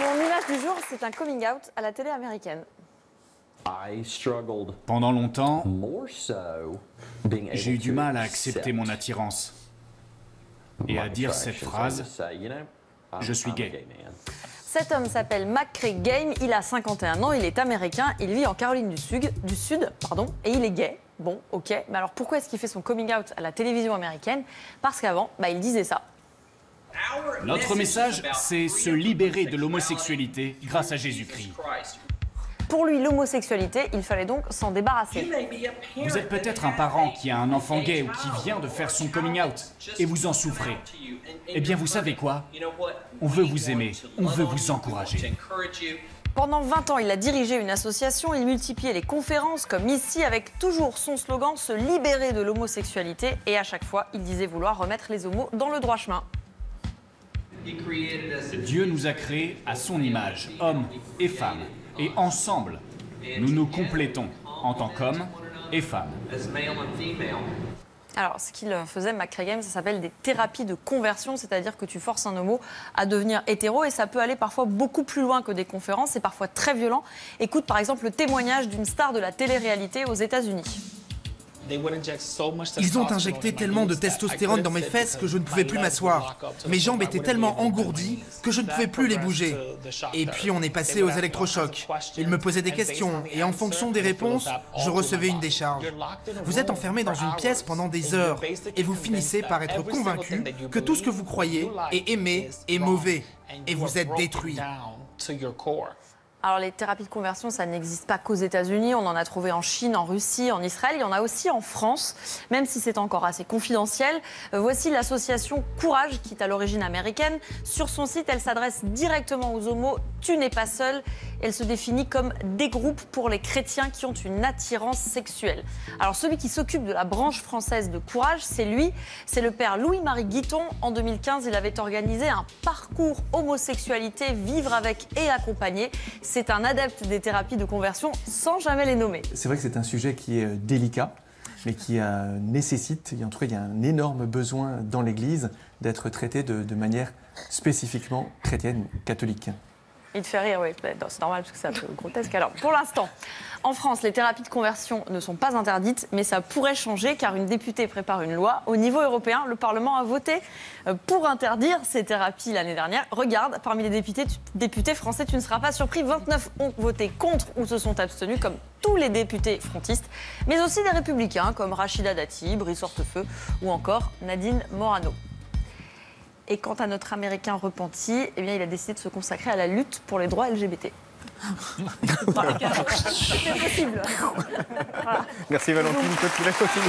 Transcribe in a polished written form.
Mon image du jour, c'est un coming out à la télé américaine. Pendant longtemps, j'ai eu du mal à accepter mon attirance et à dire cette phrase « je suis gay ». Cet homme s'appelle McCrae Game, il a 51 ans, il est américain, il vit en Caroline du Sud, et il est gay. Bon, ok, mais alors pourquoi est-ce qu'il fait son coming out à la télévision américaine? Parce qu'avant, il disait ça. Notre message, c'est se libérer de l'homosexualité grâce à Jésus-Christ. Pour lui, l'homosexualité, il fallait donc s'en débarrasser. Vous êtes peut-être un parent qui a un enfant gay ou qui vient de faire son coming out et vous en souffrez. Eh bien, vous savez quoi? On veut vous aimer, on veut vous encourager. Pendant 20 ans, il a dirigé une association, il multipliait les conférences comme ici avec toujours son slogan « Se libérer de l'homosexualité » et à chaque fois, il disait vouloir remettre les homos dans le droit chemin. Dieu nous a créés à son image, hommes et femmes. Et ensemble, nous nous complétons en tant qu'hommes et femmes. Alors, ce qu'il faisait, McCrae Game, ça s'appelle des thérapies de conversion, c'est-à-dire que tu forces un homo à devenir hétéro et ça peut aller parfois beaucoup plus loin que des conférences, c'est parfois très violent. Écoute par exemple le témoignage d'une star de la télé-réalité aux États-Unis. Ils ont injecté tellement de testostérone dans mes fesses que je ne pouvais plus m'asseoir. Mes jambes étaient tellement engourdies que je ne pouvais plus les bouger. Et puis on est passé aux électrochocs. Ils me posaient des questions et en fonction des réponses, je recevais une décharge. Vous êtes enfermé dans une pièce pendant des heures et vous finissez par être convaincu que tout ce que vous croyez et aimez est mauvais et vous êtes détruit. Alors les thérapies de conversion, ça n'existe pas qu'aux États-Unis, on en a trouvé en Chine, en Russie, en Israël, il y en a aussi en France, même si c'est encore assez confidentiel. Voici l'association Courage, qui est à l'origine américaine. Sur son site, elle s'adresse directement aux homos, tu n'es pas seul. Elle se définit comme des groupes pour les chrétiens qui ont une attirance sexuelle. Alors celui qui s'occupe de la branche française de Courage, c'est lui, c'est le père Louis-Marie Guiton. En 2015, il avait organisé un parcours homosexualité, vivre avec et accompagner. C'est un adepte des thérapies de conversion sans jamais les nommer. C'est vrai que c'est un sujet qui est délicat, mais qui nécessite, en tout cas il y a un énorme besoin dans l'Église d'être traité de manière spécifiquement chrétienne, catholique. Il te fait rire, oui. C'est normal parce que c'est un peu grotesque. Alors, pour l'instant, en France, les thérapies de conversion ne sont pas interdites, mais ça pourrait changer car une députée prépare une loi. Au niveau européen, le Parlement a voté pour interdire ces thérapies l'année dernière. Regarde, parmi les députés français, tu ne seras pas surpris, 29 ont voté contre ou se sont abstenus, comme tous les députés frontistes, mais aussi des républicains comme Rachida Dati, Brice Hortefeux ou encore Nadine Morano. Et quant à notre Américain repenti, eh bien, il a décidé de se consacrer à la lutte pour les droits LGBT. C'est possible. Merci Valentine, tu laisses continuer.